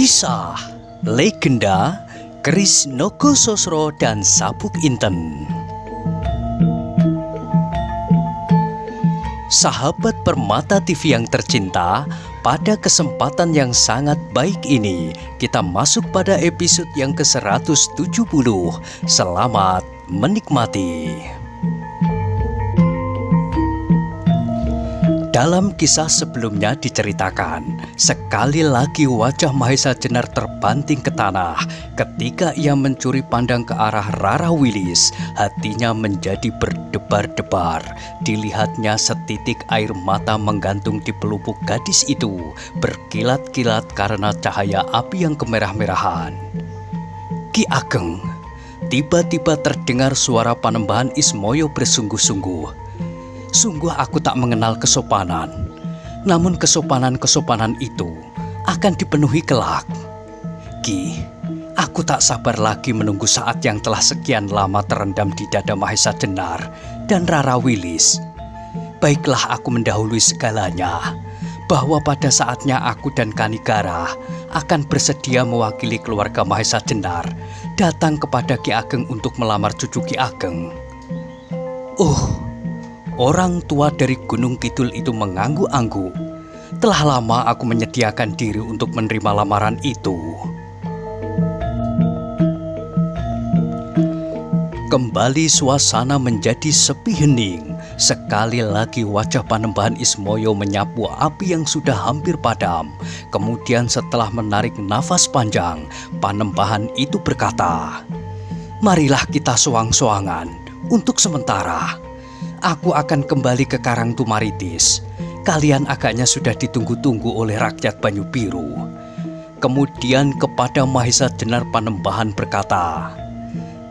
Kisah Legenda Keris Nogososro dan Sabuk Inten. Sahabat Permata TV yang tercinta, pada kesempatan yang sangat baik ini kita masuk pada episode yang ke-170. Selamat menikmati. Dalam kisah sebelumnya diceritakan, sekali lagi wajah Mahesa Jenar terbanting ke tanah ketika ia mencuri pandang ke arah Rara Wilis. Hatinya menjadi berdebar-debar. Dilihatnya setitik air mata menggantung di pelupuk gadis itu, berkilat-kilat karena cahaya api yang kemerah-merahan. Ki Ageng, tiba-tiba terdengar suara Panembahan Ismoyo bersungguh-sungguh. Sungguh aku tak mengenal kesopanan, namun kesopanan-kesopanan itu akan dipenuhi kelak. Ki, aku tak sabar lagi menunggu saat yang telah sekian lama terendam di dada Mahesa Jenar dan Rara Wilis. Baiklah aku mendahului segalanya, bahwa pada saatnya aku dan Kanigara akan bersedia mewakili keluarga Mahesa Jenar datang kepada Ki Ageng untuk melamar cucu Ki Ageng. Orang tua dari Gunung Kidul itu mengangguk-angguk. Telah lama aku menyediakan diri untuk menerima lamaran itu. Kembali suasana menjadi sepi hening. Sekali lagi wajah Panembahan Ismoyo menyapu api yang sudah hampir padam. Kemudian setelah menarik nafas panjang, Panembahan itu berkata, "Marilah kita soang-soangan untuk sementara. Aku akan kembali ke Karang Tumaritis. Kalian agaknya sudah ditunggu-tunggu oleh rakyat Banyu Biru." Kemudian kepada Mahesa Jenar Panembahan berkata,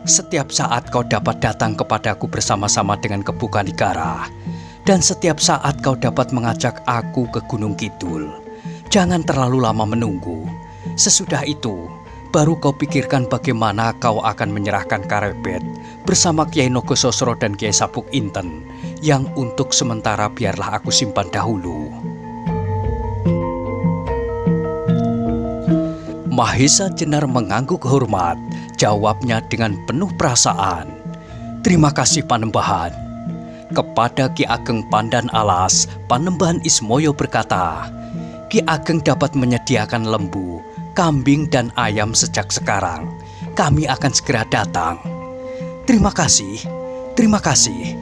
"Setiap saat kau dapat datang kepadaku bersama-sama dengan Kebu Kanigara, dan setiap saat kau dapat mengajak aku ke Gunung Kidul. Jangan terlalu lama menunggu. Sesudah itu, baru kau pikirkan bagaimana kau akan menyerahkan Karebet bersama Kiai Nogososro dan Kiai Sabuk Inten, yang untuk sementara biarlah aku simpan dahulu." Mahesa Jenar mengangguk hormat. Jawabnya dengan penuh perasaan, "Terima kasih Panembahan." Kepada Ki Ageng Pandan Alas, Panembahan Ismoyo berkata, "Ki Ageng dapat menyediakan lembu, kambing dan ayam sejak sekarang. Kami akan segera datang." Terima kasih,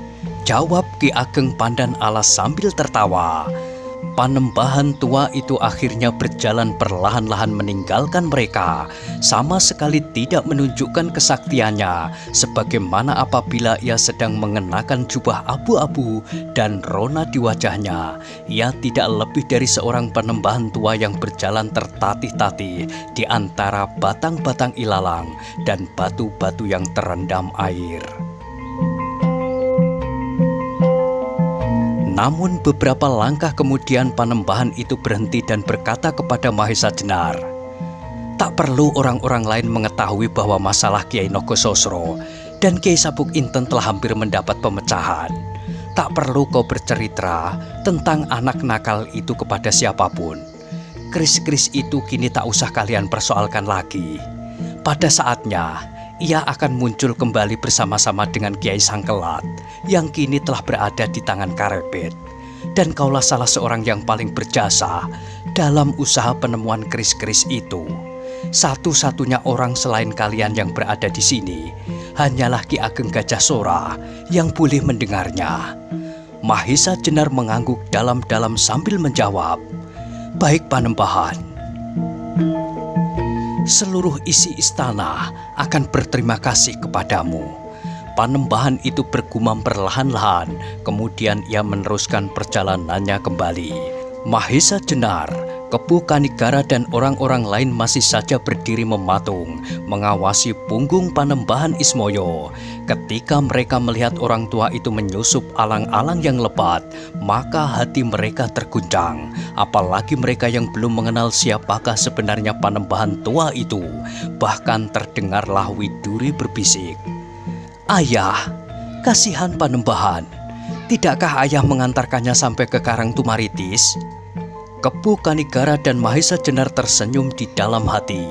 jawab Ki Ageng Pandan Alas sambil tertawa. Panembahan tua itu akhirnya berjalan perlahan-lahan meninggalkan mereka, sama sekali tidak menunjukkan kesaktiannya, sebagaimana apabila ia sedang mengenakan jubah abu-abu dan rona di wajahnya. Ia tidak lebih dari seorang panembahan tua yang berjalan tertatih-tatih di antara batang-batang ilalang dan batu-batu yang terendam air. Namun beberapa langkah kemudian Panembahan itu berhenti dan berkata kepada Mahesa Jenar, "Tak perlu orang-orang lain mengetahui bahwa masalah Kiai Nogososro dan Kiai Sabuk Inten telah hampir mendapat pemecahan. Tak perlu kau bercerita tentang anak nakal itu kepada siapapun. Keris-keris itu kini tak usah kalian persoalkan lagi. Pada saatnya ia akan muncul kembali bersama-sama dengan Kiai Sangkelat yang kini telah berada di tangan Karebet. Dan kaulah salah seorang yang paling berjasa dalam usaha penemuan keris-keris itu. Satu-satunya orang selain kalian yang berada di sini hanyalah Ki Ageng Gajah Sora yang boleh mendengarnya." Mahesa Jenar mengangguk dalam-dalam sambil menjawab, "Baik Panembahan. Seluruh isi istana akan berterima kasih kepadamu." Panembahan itu bergumam perlahan-lahan, kemudian ia meneruskan perjalanannya kembali. Mahesa Jenar, Kebu Kanigara dan orang-orang lain masih saja berdiri mematung, mengawasi punggung Panembahan Ismoyo. Ketika mereka melihat orang tua itu menyusup alang-alang yang lebat, maka hati mereka terguncang. Apalagi mereka yang belum mengenal siapakah sebenarnya Panembahan tua itu. Bahkan terdengarlah Widuri berbisik, "Ayah, kasihan Panembahan. Tidakkah ayah mengantarkannya sampai ke Karang Tumaritis?" Kepu Kanigara dan Mahesa Jenar tersenyum di dalam hati.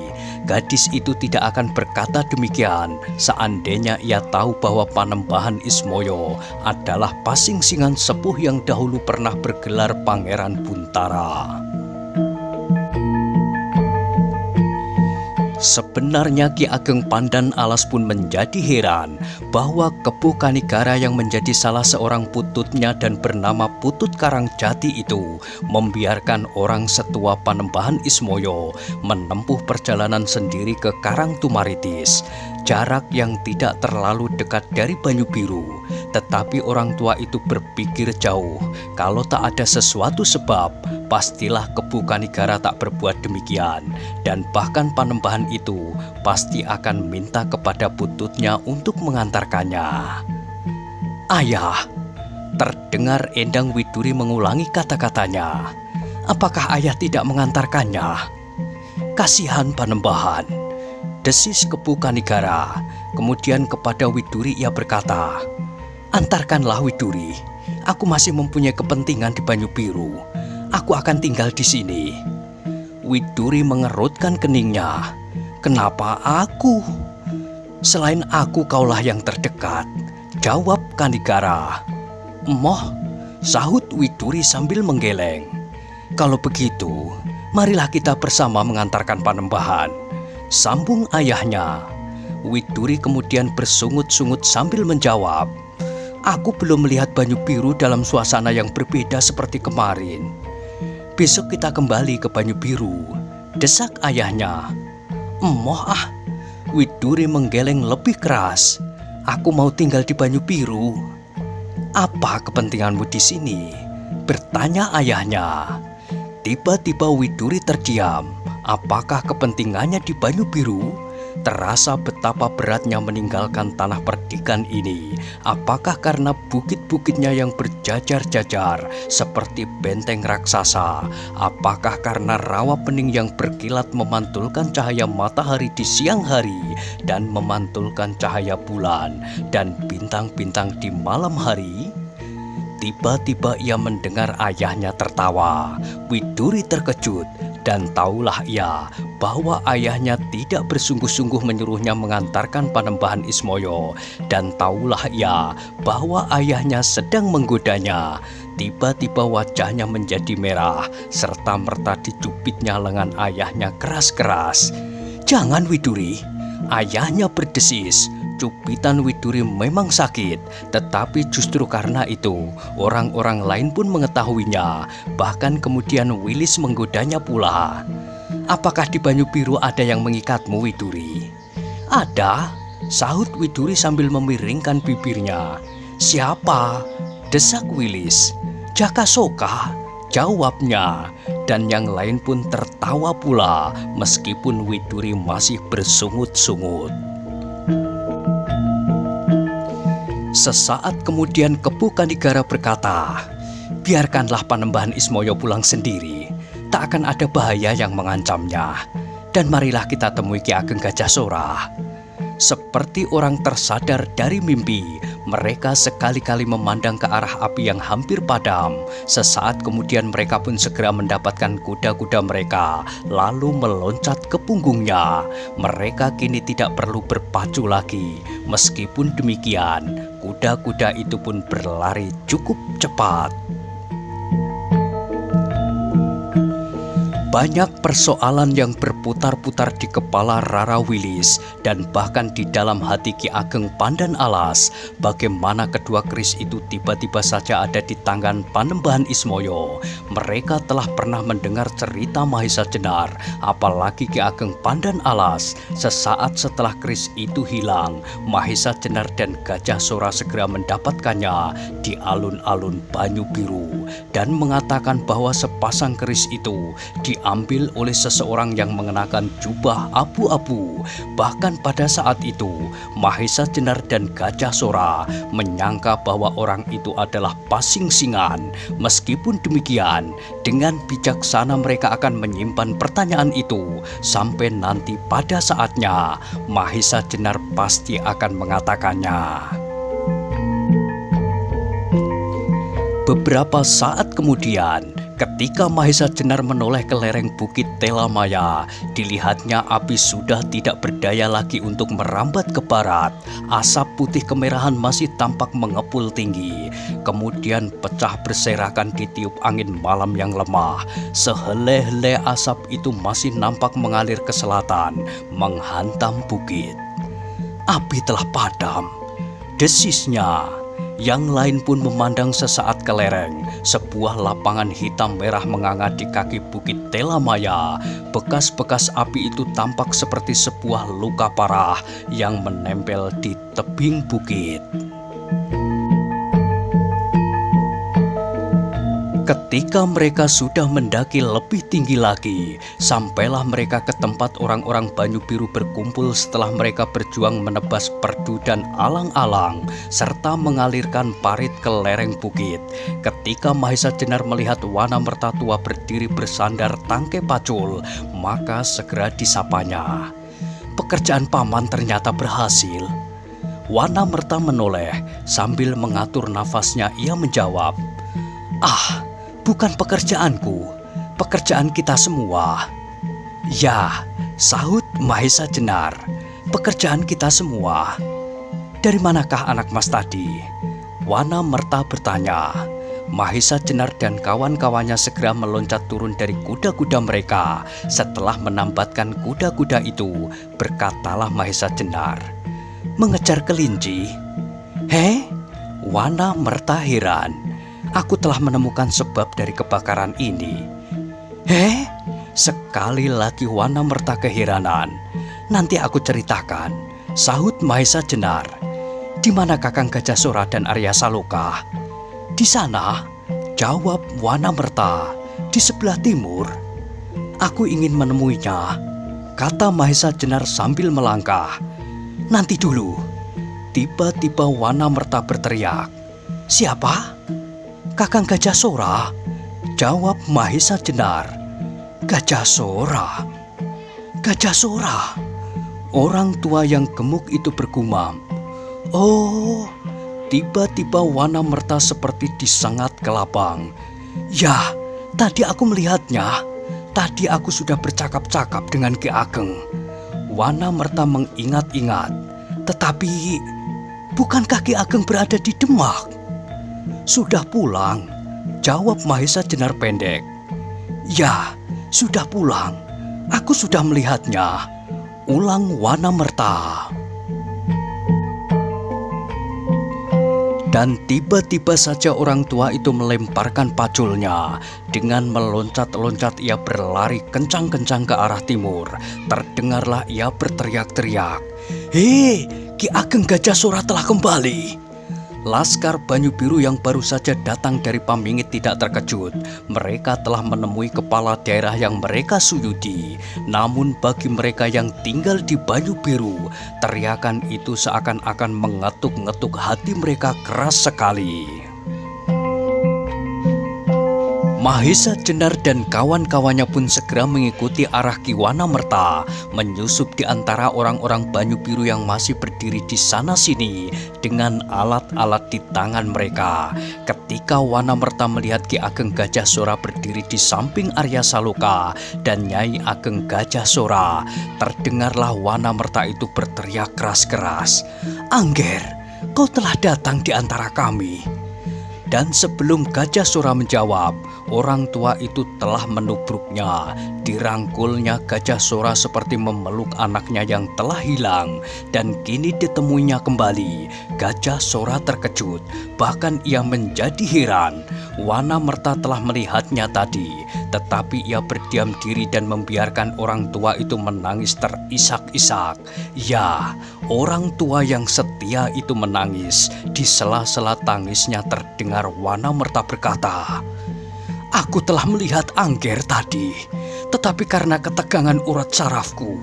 Gadis itu tidak akan berkata demikian seandainya ia tahu bahwa Panembahan Ismoyo adalah pasingsingan sepuh yang dahulu pernah bergelar Pangeran Buntara. Sebenarnya Ki Ageng Pandan Alas pun menjadi heran bahwa Kepu Kanigara yang menjadi salah seorang pututnya dan bernama Putut Karangjati itu membiarkan orang setua Panembahan Ismoyo menempuh perjalanan sendiri ke Karangtumaritis, jarak yang tidak terlalu dekat dari Banyu Biru. Tetapi orang tua itu berpikir jauh, kalau tak ada sesuatu sebab, pastilah Kepu Kanigara tak berbuat demikian, dan bahkan Panembahan itu pasti akan minta kepada pututnya untuk mengantarkannya. "Ayah," terdengar Endang Widuri mengulangi kata-katanya. "Apakah ayah tidak mengantarkannya? Kasihan Panembahan," desis Kepu Kanigara. Kemudian kepada Widuri ia berkata, "Antarkanlah Widuri, aku masih mempunyai kepentingan di Banyu Biru. Aku akan tinggal di sini." Widuri mengerutkan keningnya. "Kenapa aku? Selain aku kaulah yang terdekat," jawab Kanigara. "Emoh," sahut Widuri sambil menggeleng. "Kalau begitu, marilah kita bersama mengantarkan Panembahan," sambung ayahnya. Widuri kemudian bersungut-sungut sambil menjawab, "Aku belum melihat Banyu Biru dalam suasana yang berbeda seperti kemarin." "Besok kita kembali ke Banyu Biru," desak ayahnya. "Emoh ah," Widuri menggeleng lebih keras. "Aku mau tinggal di Banyu Biru." "Apa kepentinganmu di sini?" bertanya ayahnya. Tiba-tiba Widuri terdiam. Apakah kepentingannya di Banyu Biru? Terasa betapa beratnya meninggalkan tanah perdikan ini. Apakah karena bukit-bukitnya yang berjajar-jajar seperti benteng raksasa? Apakah karena rawa bening yang berkilat memantulkan cahaya matahari di siang hari dan memantulkan cahaya bulan dan bintang-bintang di malam hari? Tiba-tiba ia mendengar ayahnya tertawa. Widuri terkejut. Dan tahulah ia bahwa ayahnya tidak bersungguh-sungguh menyuruhnya mengantarkan Panembahan Ismoyo. Dan tahulah ia bahwa ayahnya sedang menggodanya. Tiba-tiba wajahnya menjadi merah, serta merta dicubitnya lengan ayahnya keras-keras. "Jangan Widuri," ayahnya berdesis. Cubitan Widuri memang sakit, tetapi justru karena itu orang-orang lain pun mengetahuinya. Bahkan kemudian Wilis menggodanya pula. "Apakah di Banyu Biru ada yang mengikatmu, Widuri?" "Ada," sahut Widuri sambil memiringkan bibirnya. "Siapa?" desak Wilis. "Jakasoka," jawabnya. Dan yang lain pun tertawa pula meskipun Widuri masih bersungut-sungut. Sesaat kemudian Kepu Kanigara berkata, "Biarkanlah Panembahan Ismoyo pulang sendiri. Tak akan ada bahaya yang mengancamnya. Dan marilah kita temui Ki Ageng Gajasora." Seperti orang tersadar dari mimpi, mereka sekali-kali memandang ke arah api yang hampir padam. Sesaat kemudian mereka pun segera mendapatkan kuda-kuda mereka, lalu meloncat ke punggungnya. Mereka kini tidak perlu berpacu lagi. Meskipun demikian, kuda-kuda itu pun berlari cukup cepat. Banyak persoalan yang berputar-putar di kepala Rara Wilis dan bahkan di dalam hati Ki Ageng Pandan Alas. Bagaimana kedua keris itu tiba-tiba saja ada di tangan Panembahan Ismoyo. Mereka telah pernah mendengar cerita Mahesa Jenar, apalagi Ki Ageng Pandan Alas. Sesaat setelah keris itu hilang, Mahesa Jenar dan Gajasora segera mendapatkannya di alun-alun Banyu Biru dan mengatakan bahwa sepasang keris itu diambil oleh seseorang yang mengenakan jubah abu-abu. Bahkan pada saat itu, Mahesa Jenar dan Gajasora menyangka bahwa orang itu adalah pasingsingan. Meskipun demikian, dengan bijaksana mereka akan menyimpan pertanyaan itu sampai nanti pada saatnya Mahesa Jenar pasti akan mengatakannya. Beberapa saat kemudian, Ketika Mahesa Jenar menoleh ke lereng bukit Telamaya, dilihatnya api sudah tidak berdaya lagi untuk merambat ke barat. Asap putih kemerahan masih tampak mengepul tinggi, kemudian pecah berserakan ditiup angin malam yang lemah. Sehelai-helai asap itu masih nampak mengalir ke selatan, menghantam bukit. Api telah padam, desisnya. Yang lain pun memandang sesaat ke lereng. Sebuah lapangan hitam merah menganga di kaki bukit Telamaya. Bekas-bekas api itu tampak seperti sebuah luka parah yang menempel di tebing bukit. Ketika mereka sudah mendaki lebih tinggi lagi, sampailah mereka ke tempat orang-orang Banyu Biru berkumpul setelah mereka berjuang menebas perdu dan alang-alang, serta mengalirkan parit ke lereng bukit. Ketika Mahesa Jenar melihat Wana Mertatua berdiri bersandar tangkai pacul, maka segera disapanya. Pekerjaan paman ternyata berhasil. Wana Merta menoleh, sambil mengatur nafasnya ia menjawab, "Ah, bukan pekerjaanku, pekerjaan kita semua." "Ya," sahut Mahesa Jenar, "pekerjaan kita semua." "Dari manakah anak mas tadi?" Wana Merta bertanya. Mahesa Jenar dan kawan-kawannya segera meloncat turun dari kuda-kuda mereka. Setelah menambatkan kuda-kuda itu, berkatalah Mahesa Jenar, "Mengejar kelinci?" "Heh?" Wana Merta heran. "Aku telah menemukan sebab dari kebakaran ini." "Heh?" Sekali lagi Wana Merta keheranan. "Nanti aku ceritakan," sahut Mahesa Jenar. "Di mana Kakang Gajah Sora dan Arya Saloka?" "Di sana," jawab Wana Merta, "di sebelah timur." "Aku ingin menemuinya," kata Mahesa Jenar sambil melangkah. "Nanti dulu." Tiba-tiba Wana Merta berteriak, "Siapa?" "Kakang Gajah Sora," jawab Mahesa Jenar. "Gajah Sora? Gajah Sora?" Orang tua yang gemuk itu bergumam. "Oh." Tiba-tiba Wana Merta seperti disengat ke lapang. "Ya, tadi aku melihatnya. Tadi aku sudah bercakap-cakap dengan Ki Ageng." Wana Merta mengingat-ingat. "Tetapi, bukankah Ki Ageng berada di Demak?" "Sudah pulang," jawab Mahesa Jenar pendek. "Ya, sudah pulang. Aku sudah melihatnya," ulang Wana Merta. Dan tiba-tiba saja orang tua itu melemparkan paculnya. Dengan meloncat-loncat ia berlari kencang-kencang ke arah timur. Terdengarlah ia berteriak-teriak, "Hei, Ki Ageng Gajah Sora telah kembali." Laskar Banyu Biru yang baru saja datang dari Pamingit tidak terkejut. Mereka telah menemui kepala daerah yang mereka suyuti. Namun bagi mereka yang tinggal di Banyu Biru, teriakan itu seakan-akan mengetuk-ngetuk hati mereka keras sekali. Mahesa Jenar dan kawan-kawannya pun segera mengikuti arah Ki Wana Merta, menyusup di antara orang-orang Banyu Biru yang masih berdiri di sana-sini dengan alat-alat di tangan mereka. Ketika Wana Merta melihat Ki Ageng Gajah Sora berdiri di samping Arya Saloka dan Nyai Ageng Gajah Sora, terdengarlah Wana Merta itu berteriak keras-keras, "Angger, kau telah datang di antara kami." Dan sebelum Gajah Sora menjawab, orang tua itu telah menubruknya. Dirangkulnya Gajah Sora seperti memeluk anaknya yang telah hilang. Dan kini ditemuinya kembali. Gajah Sora terkejut, bahkan ia menjadi heran. Wana Merta telah melihatnya tadi, tetapi ia berdiam diri dan membiarkan orang tua itu menangis terisak-isak. Ya, orang tua yang setia itu menangis. Di sela-sela tangisnya terdengar Wana Merta berkata, "Aku telah melihat Angger tadi, tetapi karena ketegangan urat sarafku,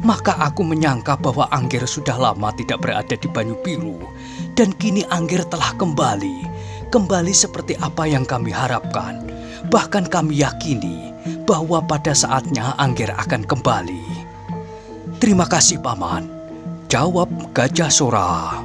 maka aku menyangka bahwa Angger sudah lama tidak berada di Banyu Biru, dan kini Angger telah kembali seperti apa yang kami harapkan. Bahkan kami yakini bahwa pada saatnya Angger akan kembali." "Terima kasih, Paman," jawab Gajah Sora.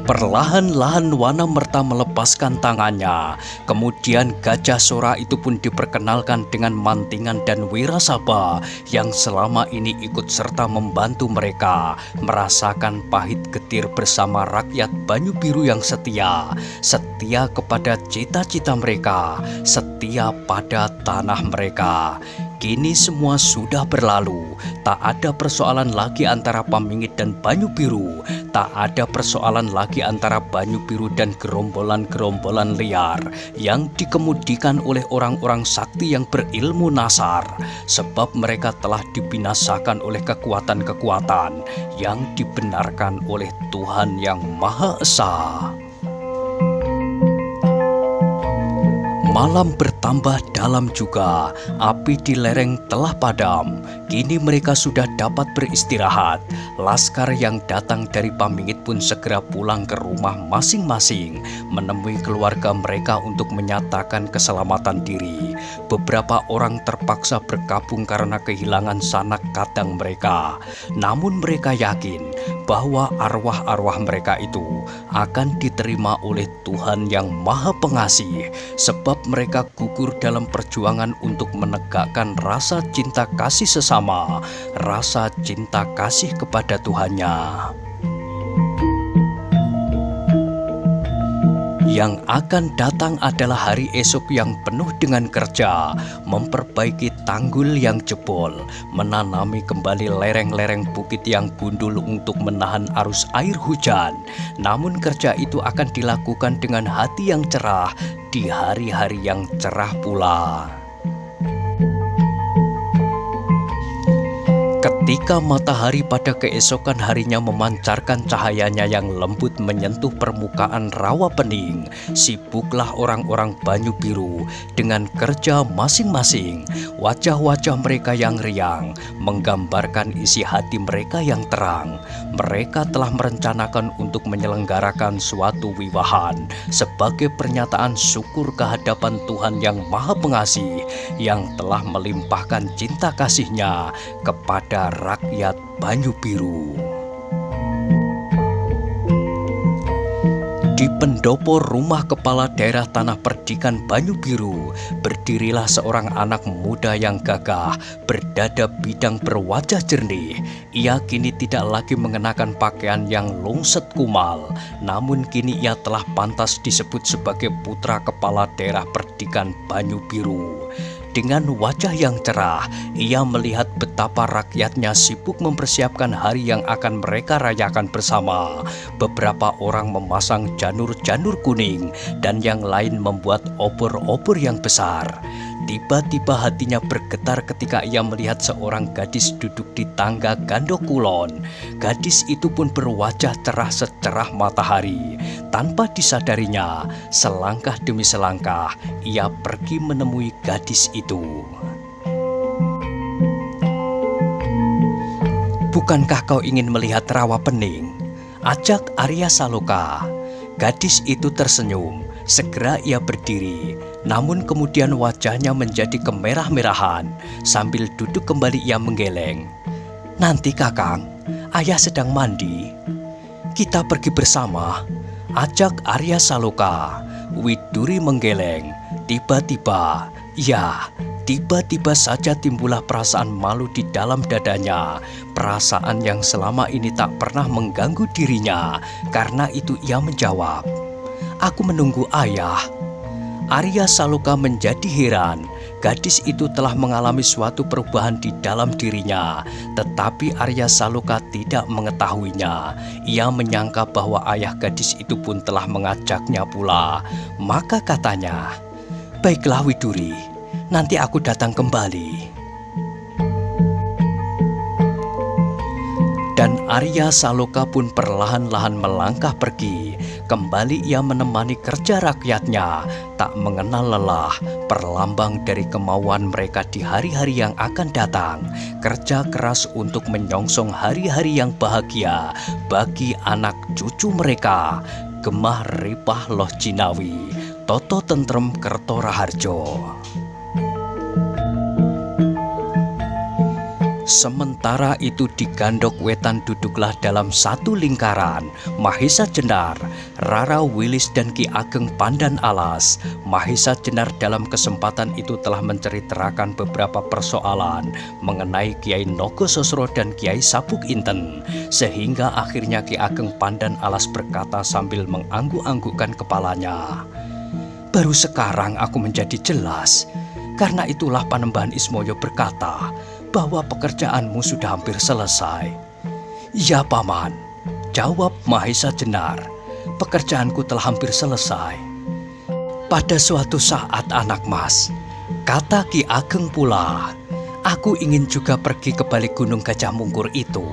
Perlahan-lahan Wanamerta melepaskan tangannya. Kemudian Gajah Sora itu pun diperkenalkan dengan Mantingan dan Wirasaba yang selama ini ikut serta membantu mereka merasakan pahit getir bersama rakyat Banyu Biru yang setia. Setia kepada cita-cita mereka, setia pada tanah mereka. Kini semua sudah berlalu. Tak ada persoalan lagi antara Pamingit dan Banyu Biru. Tak ada persoalan lagi antara Banyu Biru dan gerombolan-gerombolan liar yang dikemudikan oleh orang-orang sakti yang berilmu nasar. Sebab mereka telah dibinasakan oleh kekuatan-kekuatan yang dibenarkan oleh Tuhan yang Maha Esa. Malam bertambah dalam juga, api di lereng telah padam. Kini mereka sudah dapat beristirahat. Laskar yang datang dari Pamingit pun segera pulang ke rumah masing-masing, menemui keluarga mereka untuk menyatakan keselamatan diri. Beberapa orang terpaksa berkabung karena kehilangan sanak kadang mereka. Namun mereka yakin bahwa arwah-arwah mereka itu akan diterima oleh Tuhan yang Maha Pengasih, sebab mereka gugur dalam perjuangan untuk menegakkan rasa cinta kasih sesama, rasa cinta kasih kepada Tuhannya. Yang akan datang adalah hari esok yang penuh dengan kerja, memperbaiki tanggul yang jebol, menanami kembali lereng-lereng bukit yang gundul untuk menahan arus air hujan. Namun kerja itu akan dilakukan dengan hati yang cerah di hari-hari yang cerah pula. Ketika matahari pada keesokan harinya memancarkan cahayanya yang lembut menyentuh permukaan rawa pening, sibuklah orang-orang Banyu Biru dengan kerja masing-masing. Wajah-wajah mereka yang riang menggambarkan isi hati mereka yang terang. Mereka telah merencanakan untuk menyelenggarakan suatu wiwahan sebagai pernyataan syukur kehadapan Tuhan yang Maha Pengasih yang telah melimpahkan cinta kasih-Nya kepada rakyat Banyu Biru. Di pendopo rumah kepala daerah Tanah Perdikan Banyu Biru, berdirilah seorang anak muda yang gagah, berdada bidang, berwajah jernih. Ia kini tidak lagi mengenakan pakaian yang lungset kumal, namun kini ia telah pantas disebut sebagai putra kepala daerah Perdikan Banyu Biru. Dengan wajah yang cerah, ia melihat betapa rakyatnya sibuk mempersiapkan hari yang akan mereka rayakan bersama. Beberapa orang memasang janur-janur kuning dan yang lain membuat obor-obor yang besar. Tiba-tiba hatinya bergetar ketika ia melihat seorang gadis duduk di tangga gandok kulon. Gadis itu pun berwajah cerah secerah matahari. Tanpa disadarinya, selangkah demi selangkah, ia pergi menemui gadis itu. "Bukankah kau ingin melihat rawa pening?" ajak Arya Saloka. Gadis itu tersenyum. Segera ia berdiri, namun kemudian wajahnya menjadi kemerah-merahan. Sambil duduk kembali ia menggeleng. "Nanti Kakang, ayah sedang mandi. Kita pergi bersama," ajak Arya Saloka. Widuri menggeleng. Tiba-tiba saja timbullah perasaan malu di dalam dadanya. Perasaan yang selama ini tak pernah mengganggu dirinya. Karena itu ia menjawab, "Aku menunggu ayah." Arya Saloka menjadi heran. Gadis itu telah mengalami suatu perubahan di dalam dirinya, tetapi Arya Saloka tidak mengetahuinya. Ia menyangka bahwa ayah gadis itu pun telah mengajaknya pula. Maka katanya, "Baiklah Widuri, nanti aku datang kembali." Dan Arya Saloka pun perlahan-lahan melangkah pergi. Kembali ia menemani kerja rakyatnya, tak mengenal lelah, perlambang dari kemauan mereka di hari-hari yang akan datang. Kerja keras untuk menyongsong hari-hari yang bahagia bagi anak cucu mereka. Gemah Ripah Loh Jinawi, Toto Tentrem Kerto Raharjo. Sementara itu di Gandok Wetan duduklah dalam satu lingkaran Mahesa Jenar, Rara Wilis dan Ki Ageng Pandan Alas. Mahesa Jenar dalam kesempatan itu telah menceritakan beberapa persoalan mengenai Kiai Nogososro dan Kiai Sabuk Inten, sehingga akhirnya Ki Ageng Pandan Alas berkata sambil mengangguk-anggukkan kepalanya, "Baru sekarang aku menjadi jelas. Karena itulah Panembahan Ismoyo berkata bahwa pekerjaanmu sudah hampir selesai." "Ya Paman," jawab Mahesa Jenar, "pekerjaanku telah hampir selesai." "Pada suatu saat anak mas," kata Ki Ageng pula, "aku ingin juga pergi ke balik Gunung Gajah Mungkur itu.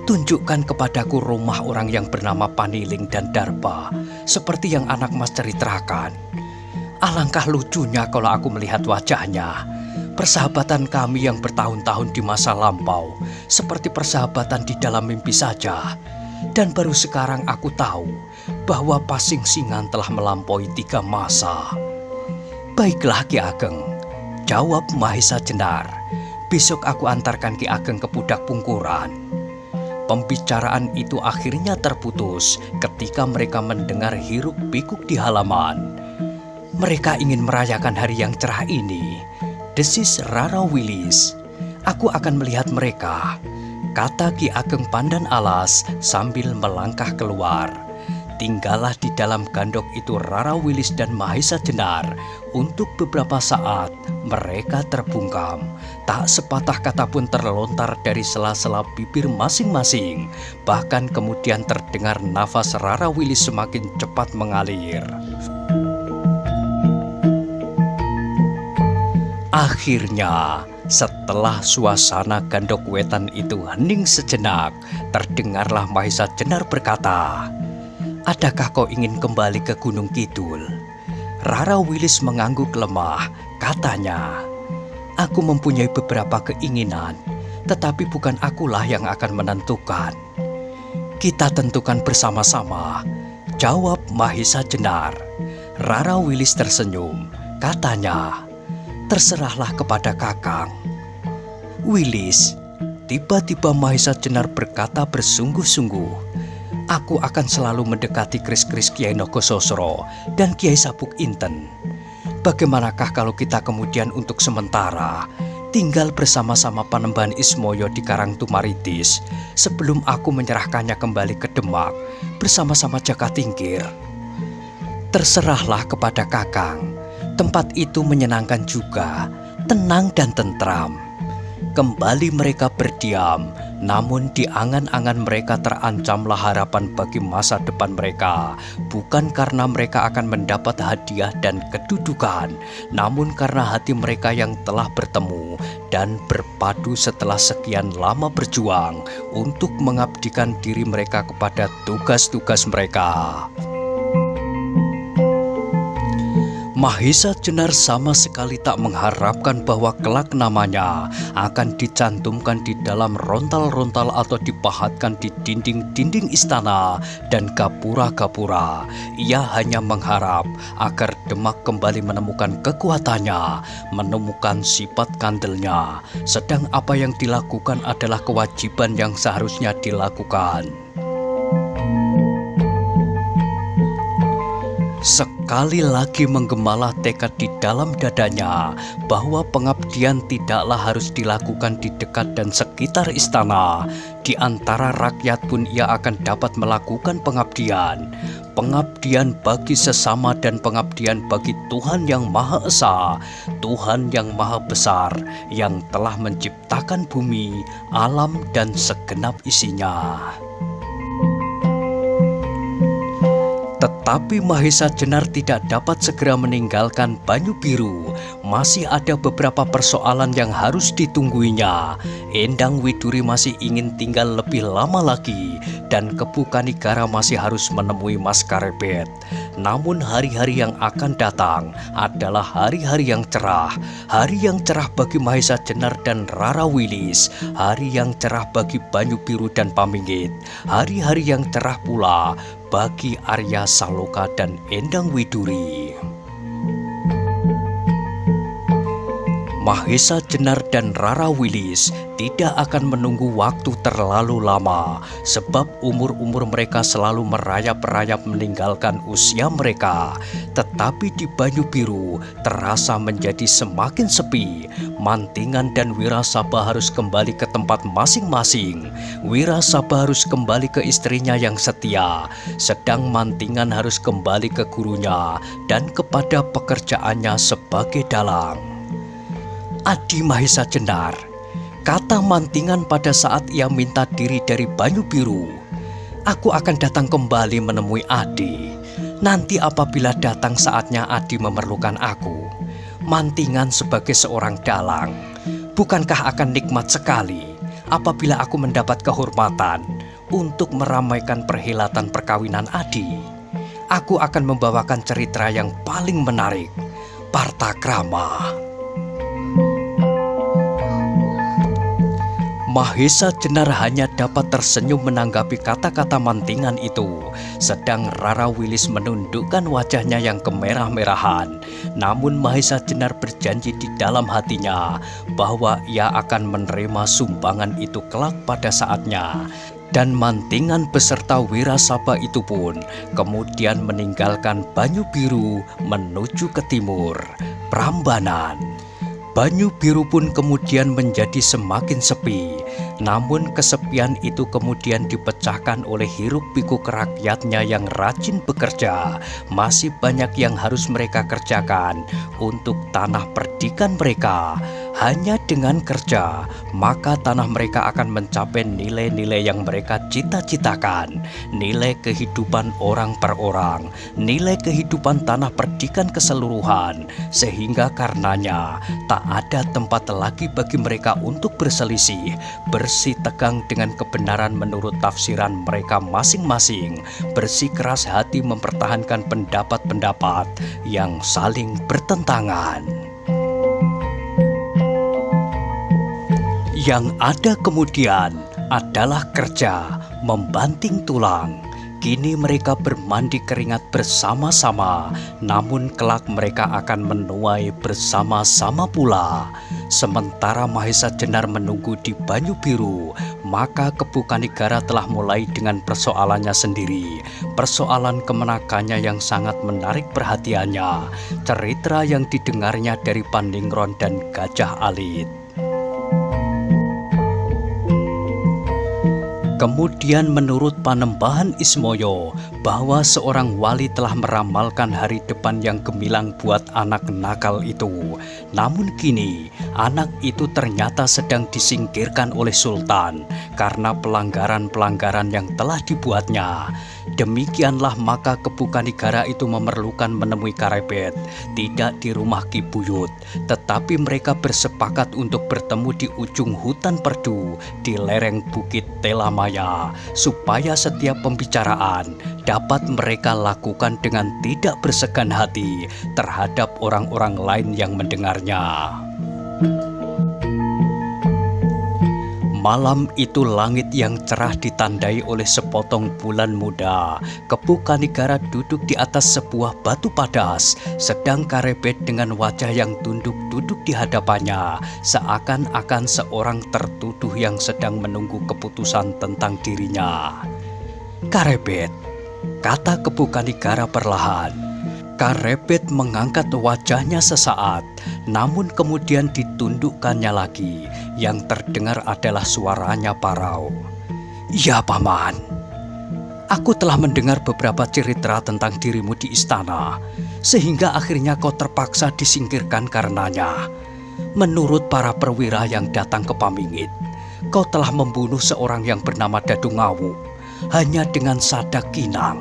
Tunjukkan kepadaku rumah orang yang bernama Paniling dan Darba, seperti yang anak mas ceritakan. Alangkah lucunya kalau aku melihat wajahnya. Persahabatan kami yang bertahun-tahun di masa lampau seperti persahabatan di dalam mimpi saja. Dan baru sekarang aku tahu bahwa Pasingsingan telah melampaui 3 masa." "Baiklah Ki Ageng," jawab Mahesa Jenar, "besok aku antarkan Ki Ageng ke Pudak Pungkuran." Pembicaraan itu akhirnya terputus ketika mereka mendengar hiruk pikuk di halaman. "Mereka ingin merayakan hari yang cerah ini," desis Rara Wilis. "Aku akan melihat mereka," kata Ki Ageng Pandan Alas sambil melangkah keluar. Tinggallah di dalam gandok itu Rara Wilis dan Mahesa Jenar. Untuk beberapa saat mereka terbungkam. Tak sepatah kata pun terlontar dari sela-sela bibir masing-masing. Bahkan kemudian terdengar nafas Rara Wilis semakin cepat mengalir. Akhirnya, setelah suasana Gandok Wetan itu hening sejenak, terdengarlah Mahesa Jenar berkata, "Adakah kau ingin kembali ke Gunung Kidul?" Rara Wilis mengangguk lemah, katanya, "Aku mempunyai beberapa keinginan, tetapi bukan akulah yang akan menentukan." "Kita tentukan bersama-sama," jawab Mahesa Jenar. Rara Wilis tersenyum, katanya, "Terserahlah kepada Kakang." "Wilis," tiba-tiba Mahesa Jenar berkata bersungguh-sungguh, "aku akan selalu mendekati keris-keris Kiai Nogososro dan Kiai Sabuk Inten. Bagaimanakah kalau kita kemudian untuk sementara tinggal bersama-sama Panembahan Ismoyo di Karangtumaritis sebelum aku menyerahkannya kembali ke Demak bersama-sama Jakatingkir?" "Terserahlah kepada Kakang. Tempat itu menyenangkan juga, tenang dan tentram." Kembali mereka berdiam, namun di angan-angan mereka terancamlah harapan bagi masa depan mereka. Bukan karena mereka akan mendapat hadiah dan kedudukan, namun karena hati mereka yang telah bertemu dan berpadu setelah sekian lama berjuang untuk mengabdikan diri mereka kepada tugas-tugas mereka. Mahesa Jenar sama sekali tak mengharapkan bahwa kelak namanya akan dicantumkan di dalam rontal-rontal atau dipahatkan di dinding-dinding istana dan gapura-gapura. Ia hanya mengharap agar Demak kembali menemukan kekuatannya, menemukan sifat kandelnya. Sedang apa yang dilakukan adalah kewajiban yang seharusnya dilakukan. Sekali lagi menggemalah tekad di dalam dadanya bahwa pengabdian tidaklah harus dilakukan di dekat dan sekitar istana. Di antara rakyat pun ia akan dapat melakukan pengabdian. Pengabdian bagi sesama dan pengabdian bagi Tuhan yang Maha Esa, Tuhan yang Maha Besar, yang telah menciptakan bumi, alam, dan segenap isinya. Tetapi Mahesa Jenar tidak dapat segera meninggalkan Banyu Biru. Masih ada beberapa persoalan yang harus ditungguinya. Endang Widuri masih ingin tinggal lebih lama lagi, dan Kepu Kanigara masih harus menemui Mas Karebet. Namun hari-hari yang akan datang adalah hari-hari yang cerah. Hari yang cerah bagi Mahesa Jenar dan Rara Wilis. Hari yang cerah bagi Banyu Biru dan Paminggit. Hari-hari yang cerah pula bagi Arya Saloka dan Endang Widuri. Mahesa Jenar dan Rara Wilis tidak akan menunggu waktu terlalu lama, sebab umur-umur mereka selalu merayap-rayap meninggalkan usia mereka. Tetapi di Banyu Biru terasa menjadi semakin sepi. Mantingan dan Wirasaba harus kembali ke tempat masing-masing. Wirasaba harus kembali ke istrinya yang setia, sedang Mantingan harus kembali ke gurunya dan kepada pekerjaannya sebagai dalang. Adi Mahesa Jenar, kata Mantingan pada saat ia minta diri dari Banyu Biru. Aku akan datang kembali menemui Adi. Nanti apabila datang saatnya Adi memerlukan aku. Mantingan sebagai seorang dalang, bukankah akan nikmat sekali apabila aku mendapat kehormatan untuk meramaikan perhelatan perkawinan Adi? Aku akan membawakan cerita yang paling menarik, Partakrama. Mahesa Jenar hanya dapat tersenyum menanggapi kata-kata Mantingan itu, sedang Rara Wilis menundukkan wajahnya yang kemerah-merahan. Namun Mahesa Jenar berjanji di dalam hatinya bahwa ia akan menerima sumbangan itu kelak pada saatnya. Dan Mantingan beserta Wirasaba itu pun kemudian meninggalkan Banyu Biru menuju ke timur, Prambanan. Banyu Biru pun kemudian menjadi semakin sepi. Namun kesepian itu kemudian dipecahkan oleh hiruk-pikuk rakyatnya yang rajin bekerja. Masih banyak yang harus mereka kerjakan untuk tanah perdikan mereka. Hanya dengan kerja, maka tanah mereka akan mencapai nilai-nilai yang mereka cita-citakan. Nilai kehidupan orang per orang, nilai kehidupan tanah perdikan keseluruhan. Sehingga karenanya tak ada tempat lagi bagi mereka untuk berselisih, bersitegang dengan kebenaran menurut tafsiran mereka masing-masing, bersikeras hati mempertahankan pendapat-pendapat yang saling bertentangan. Yang ada kemudian adalah kerja, membanting tulang. Kini mereka bermandi keringat bersama-sama, namun kelak mereka akan menuai bersama-sama pula. Sementara Mahesa Jenar menunggu di Banyu Biru, maka Kepu Kanigara telah mulai dengan persoalannya sendiri. Persoalan kemenakannya yang sangat menarik perhatiannya, cerita yang didengarnya dari Paningron dan Gajah Alit. Kemudian menurut Panembahan Ismoyo bahwa seorang wali telah meramalkan hari depan yang gemilang buat anak nakal itu. Namun kini anak itu ternyata sedang disingkirkan oleh Sultan karena pelanggaran-pelanggaran yang telah dibuatnya. Demikianlah maka Kepu Kanigara itu memerlukan menemui Karebet, tidak di rumah Ki Buyut, tetapi mereka bersepakat untuk bertemu di ujung hutan perdu di lereng Bukit Telamaya, supaya setiap pembicaraan dapat mereka lakukan dengan tidak bersegan hati terhadap orang-orang lain yang mendengarnya. Malam itu langit yang cerah ditandai oleh sepotong bulan muda. Kepu Kanigara duduk di atas sebuah batu padas, sedang Karebet dengan wajah yang tunduk duduk di hadapannya, seakan-akan seorang tertuduh yang sedang menunggu keputusan tentang dirinya. "Karebet," kata Kepu Kanigara perlahan. Karebet mengangkat wajahnya sesaat, namun kemudian ditundukkannya lagi. Yang terdengar adalah suaranya parau. "Ya, Paman. Aku telah mendengar beberapa cerita tentang dirimu di istana, sehingga akhirnya kau terpaksa disingkirkan karenanya. Menurut para perwira yang datang ke Pamingit, kau telah membunuh seorang yang bernama Dadungawu hanya dengan sadak kinang.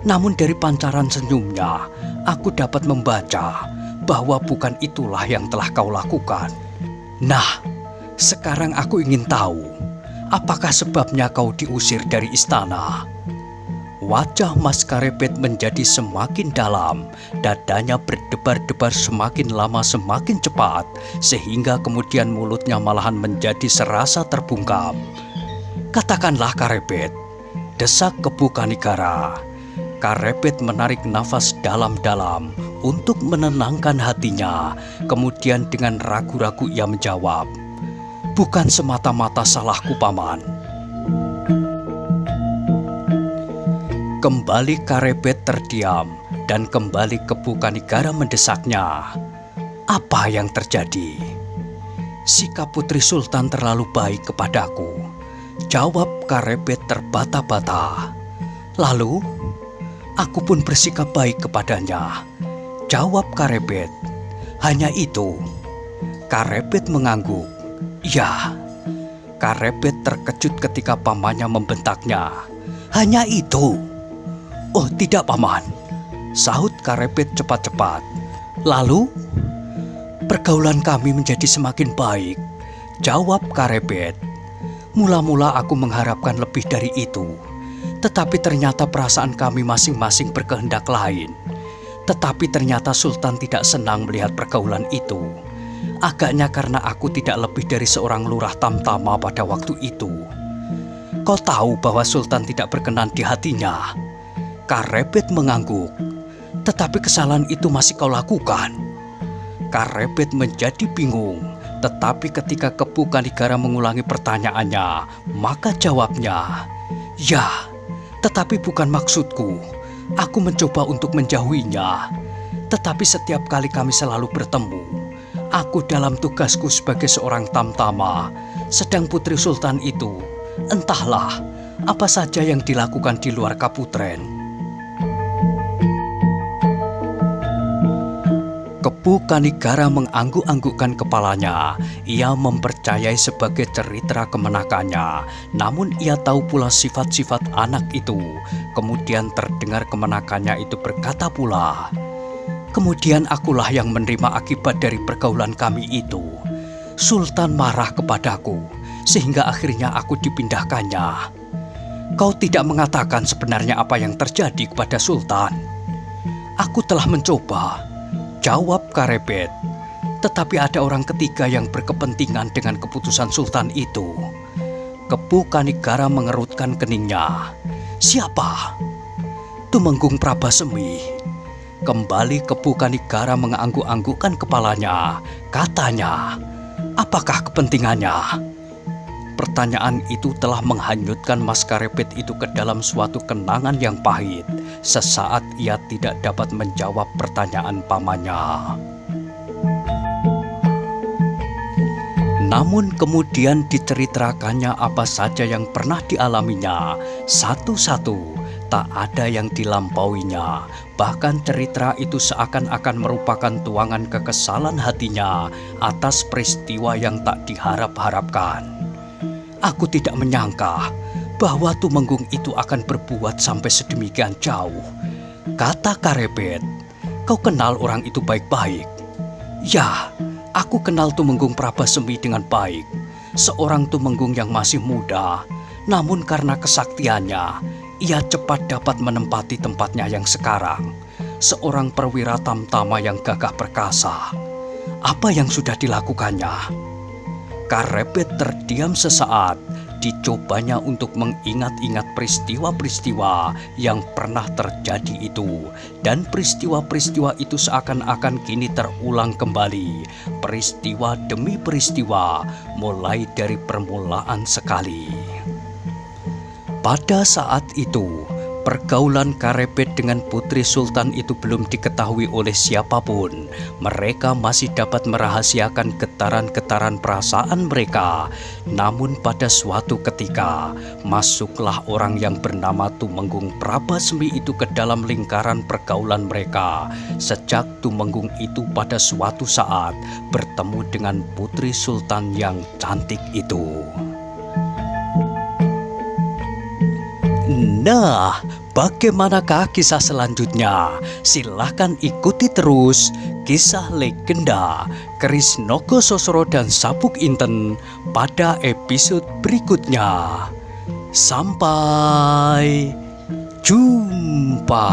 Namun dari pancaran senyumnya, aku dapat membaca bahwa bukan itulah yang telah kau lakukan. Nah, sekarang aku ingin tahu, apakah sebabnya kau diusir dari istana?" Wajah Mas Karebet menjadi semakin dalam, dadanya berdebar-debar semakin lama semakin cepat, sehingga kemudian mulutnya malahan menjadi serasa terbungkam. "Katakanlah, Karebet," desak Kepu Kanigara. Karebet menarik nafas dalam-dalam, untuk menenangkan hatinya. Kemudian dengan ragu-ragu ia menjawab, "Bukan semata-mata salahku, Paman." Kembali Karebet terdiam dan kembali Kepu Kanigara mendesaknya. "Apa yang terjadi?" "Sikap Putri Sultan terlalu baik kepadaku," jawab Karebet terbata-bata. "Lalu, aku pun bersikap baik kepadanya," jawab Karebet. "Hanya itu?" Karebet mengangguk. "Ya." Karebet terkejut ketika pamannya membentaknya. "Hanya itu?" "Oh tidak, Paman," sahut Karebet cepat-cepat. "Lalu?" "Pergaulan kami menjadi semakin baik," jawab Karebet. "Mula-mula aku mengharapkan lebih dari itu, tetapi ternyata perasaan kami masing-masing berkehendak lain. Tetapi ternyata Sultan tidak senang melihat pergaulan itu. Agaknya karena aku tidak lebih dari seorang lurah tamtama pada waktu itu. Kau tahu bahwa Sultan tidak berkenan di hatinya." Karebet mengangguk. "Tetapi kesalahan itu masih kau lakukan?" Karebet menjadi bingung, tetapi ketika Kepu Kanigara mengulangi pertanyaannya, maka jawabnya, "Ya, tetapi bukan maksudku. Aku mencoba untuk menjauhinya. Tetapi setiap kali kami selalu bertemu, aku dalam tugasku sebagai seorang tamtama, sedang Putri Sultan itu, entahlah apa saja yang dilakukan di luar Kaputren." Kepu Kanigara mengangguk-anggukkan kepalanya. Ia mempercayai sebagai cerita kemenakannya, namun ia tahu pula sifat-sifat anak itu. Kemudian terdengar kemenakannya itu berkata pula, "Kemudian akulah yang menerima akibat dari pergaulan kami itu. Sultan marah kepadaku, sehingga akhirnya aku dipindahkannya." "Kau tidak mengatakan sebenarnya apa yang terjadi kepada Sultan?" "Aku telah mencoba," jawab Karebet. "Tetapi ada orang ketiga yang berkepentingan dengan keputusan Sultan itu." Kepu Kanigara mengerutkan keningnya. "Siapa?" "Tumenggung Prabasemi." Kembali Kepu Kanigara mengangguk-anggukkan kepalanya. Katanya, "Apakah kepentingannya?" Pertanyaan itu telah menghanyutkan Mas Karebet itu ke dalam suatu kenangan yang pahit. Sesaat ia tidak dapat menjawab pertanyaan pamannya. Namun kemudian diceritakannya apa saja yang pernah dialaminya. Satu-satu, tak ada yang dilampauinya. Bahkan cerita itu seakan-akan merupakan tuangan kekesalan hatinya atas peristiwa yang tak diharap-harapkan. "Aku tidak menyangka bahwa Tumenggung itu akan berbuat sampai sedemikian jauh," kata Karebet. "Kau kenal orang itu baik-baik?" "Ya, aku kenal Tumenggung Prabasemi dengan baik. Seorang Tumenggung yang masih muda, namun karena kesaktiannya, ia cepat dapat menempati tempatnya yang sekarang. Seorang perwira tamtama yang gagah perkasa. Apa yang sudah dilakukannya?" Karebet terdiam sesaat. Dicobanya untuk mengingat-ingat peristiwa-peristiwa yang pernah terjadi itu. Dan peristiwa-peristiwa itu seakan-akan kini terulang kembali. Peristiwa demi peristiwa, mulai dari permulaan sekali. Pada saat itu, pergaulan Karebet dengan Putri Sultan itu belum diketahui oleh siapapun. Mereka masih dapat merahasiakan getaran-getaran perasaan mereka. Namun pada suatu ketika, masuklah orang yang bernama Tumenggung Prabasemi itu ke dalam lingkaran pergaulan mereka. Sejak Tumenggung itu pada suatu saat bertemu dengan Putri Sultan yang cantik itu. Nah, bagaimanakah kisah selanjutnya? Silahkan ikuti terus kisah legenda Keris Nogo Sosro dan Sabuk Inten pada episode berikutnya. Sampai jumpa.